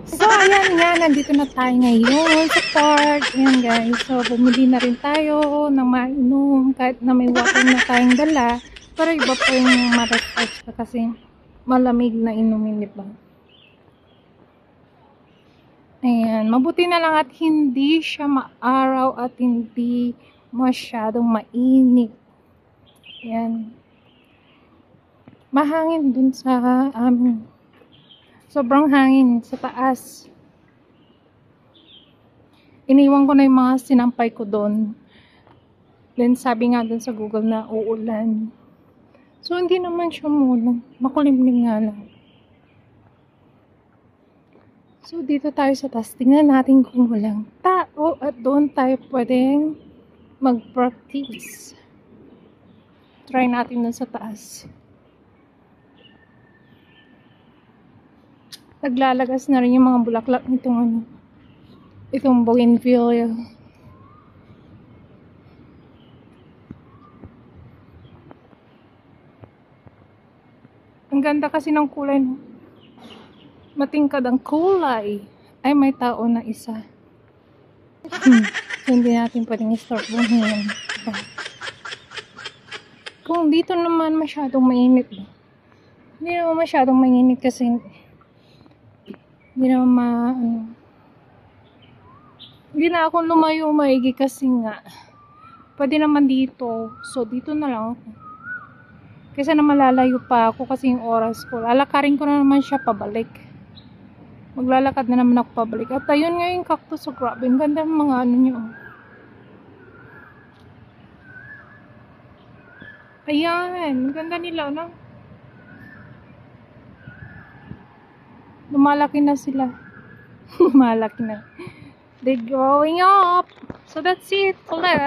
So, ayan nga, nandito na tayo ngayon sa park. Ayan guys, so bumili na rin tayo ng mainom kahit na may water na tayong dala. Pero iba pa yung ma-refresh ka kasi malamig na inumin, di ba? Ayan, mabuti na lang at hindi siya maaraw at hindi masyadong mainit. Ayan. Mahangin dun sa amin. Sobrang hangin sa taas. Iniwan ko na yung mga sinampay ko doon. Then sabi nga doon sa Google na uulan. So hindi naman siya muna. Makulimlim nga lang. So dito tayo sa taas. Tingnan natin kung walang tao at doon tayo pwedeng mag-practice. Try natin doon sa taas. Naglalagas na rin yung mga bulaklak nitong ano. Itong bougainvillea. Ang ganda kasi ng kulay, no? Matingkad ang kulay. Ay, may tao na isa. So, hindi natin pwedeng istorbohin. Kung dito naman masyadong mainit, no? Hindi naman masyadong mainit kasi hindi naman hindi na ako lumayo maigi kasi nga pwede naman dito. So, dito na lang ako. Kasi na malalayo pa ako kasi yung oras ko. Lalakarin ko na naman siya pabalik. Maglalakad na naman ako pabalik. At ayun nga yung cactus. So, grabe. Ang ganda ng mga ano nyo. Ayan. Ang ganda nila, no? Lumalaki na sila. Lumalaki na. They're growing up. So, that's it. Collect.